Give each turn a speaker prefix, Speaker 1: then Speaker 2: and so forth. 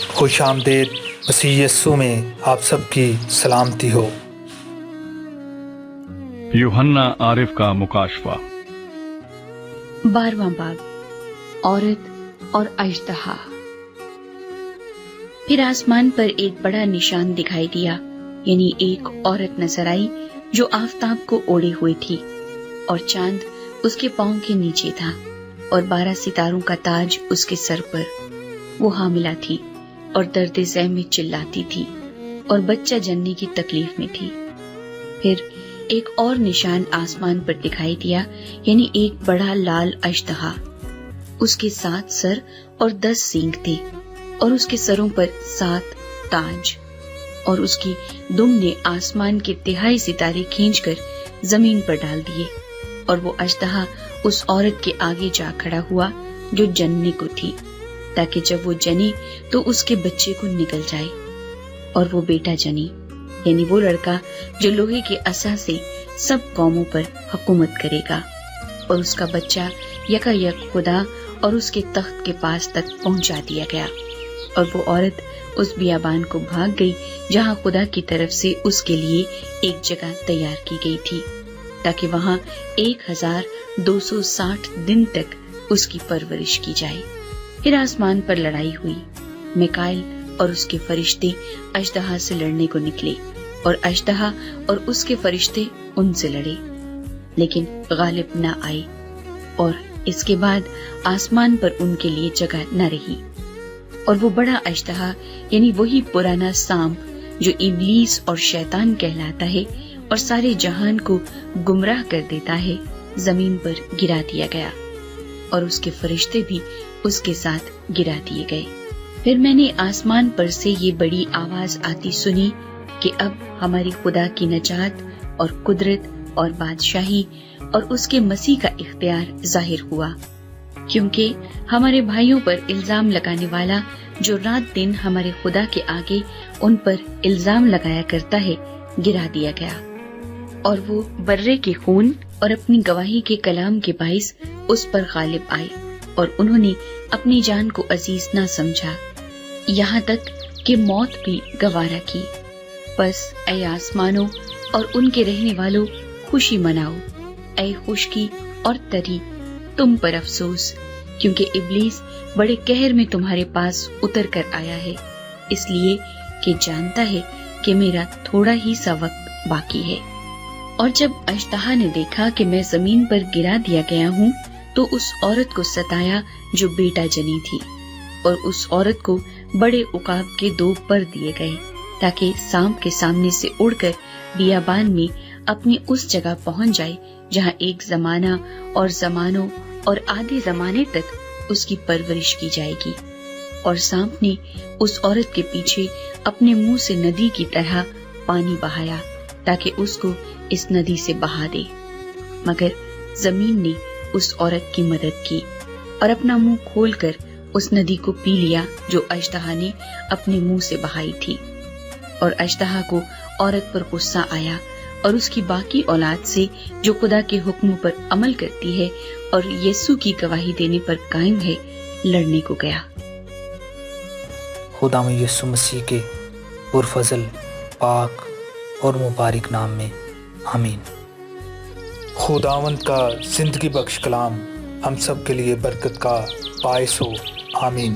Speaker 1: خوش آمدید مسیح یسوع میں آپ سب کی سلامتی ہو۔
Speaker 2: یوحنا عارف کا مکاشفہ
Speaker 3: 12واں باب، عورت اور اژدہا۔ پھر آسمان پر ایک بڑا نشان دکھائی دیا، یعنی ایک عورت نظر آئی جو آفتاب کو اوڑے ہوئے تھی، اور چاند اس کے پاؤں کے نیچے تھا، اور 12 ستاروں کا تاج اس کے سر پر۔ وہ حاملہ تھی اور درد ذہ میں چلاتی تھی، اور بچہ جننے کی تکلیف میں تھی۔ پھر ایک اور نشان آسمان پر دکھائی دیا، یعنی ایک بڑا لال اژدہا۔ اس کے 7 سر اور 10 سینگ تھے، اور اس کے سروں پر 7 تاج، اور اس کی دم نے آسمان کے 3 ستارے کھینچ کر زمین پر ڈال دیے۔ اور وہ اژدہا اس عورت کے آگے جا کھڑا ہوا جو جننے کو تھی، تاکہ جب وہ جنے تو اس کے بچے کو نکل جائے، اور وہ بیٹا جنی، یعنی وہ لڑکا جو لوہے کے عصا سے سب قوموں پر حکومت کرے گا، اور اس کا بچہ یکایک خدا اور اس کے تخت کے پاس تک پہنچا دیا گیا۔ اور وہ عورت اس بیابان کو بھاگ گئی جہاں خدا کی طرف سے اس کے لیے ایک جگہ تیار کی گئی تھی، تاکہ وہاں 1260 دن تک اس کی پرورش کی جائے۔ پھر آسمان پر لڑائی ہوئی، میکائیل اور اس کے فرشتے اژدہا سے لڑنے کو نکلے، اور اژدہا اور اس کے فرشتے ان سے لڑے، لیکن غالب نہ آئے، اور اس کے بعد آسمان پر ان کے لیے جگہ نہ رہی۔ اور وہ بڑا اژدہا، یعنی وہی پرانا سانپ جو ابلیس اور شیطان کہلاتا ہے اور سارے جہان کو گمراہ کر دیتا ہے، زمین پر گرا دیا گیا، اور اس کے فرشتے بھی اس کے ساتھ گرا دیے گئے۔ پھر میں نے آسمان پر سے یہ بڑی آواز آتی سنی کہ اب ہماری خدا کی نجات اور قدرت اور بادشاہی اور اس کے مسیح کا اختیار ظاہر ہوا، کیونکہ ہمارے بھائیوں پر الزام لگانے والا جو رات دن ہمارے خدا کے آگے ان پر الزام لگایا کرتا ہے، گرا دیا گیا، اور وہ برے کے خون اور اپنی گواہی کے کلام کے باعث اس پر غالب آئے، اور انہوں نے اپنی جان کو عزیز نہ سمجھا، یہاں تک کہ موت بھی گوارا کی۔ پس اے آسمانوں اور ان کے رہنے والوں، خوشی مناؤ، اے خشکی اور تری، تم پر افسوس، کیونکہ ابلیس بڑے قہر میں تمہارے پاس اتر کر آیا ہے، اس لیے کہ جانتا ہے کہ میرا تھوڑا ہی سا وقت باقی ہے۔ اور جب اژدہا نے دیکھا کہ میں زمین پر گرا دیا گیا ہوں، تو اس عورت کو ستایا جو بیٹا جنی تھی، اور اس عورت کو بڑے عقاب کے 2 پر دیے گئے، تاکہ سانپ کے سامنے سے اڑ کر بیابان میں اپنی اس جگہ پہنچ جائے جہاں ایک زمانہ اور زمانوں اور آدھے زمانے تک اس کی پرورش کی جائے گی۔ اور سانپ نے اس عورت کے پیچھے اپنے منہ سے ندی کی طرح پانی بہایا، تاکہ اس کو اس ندی سے بہا دے، مگر زمین نے اس عورت کی مدد کی اور اپنا منہ کھول کر اس ندی کو پی لیا جو اژدہا نے اپنے منہ سے بہائی تھی۔ اور اژدہا کو عورت پر غصہ آیا، اور اس کی باقی اولاد سے جو خدا کے حکم پر عمل کرتی ہے اور یسوع کی گواہی دینے پر قائم ہے، لڑنے کو گیا۔
Speaker 1: خدا یسوع مسیح کے پرفضل، پاک اور مبارک نام میں آمین۔ خداوند کا زندگی بخش کلام ہم سب کے لیے برکت کا باعث ہو، آمین۔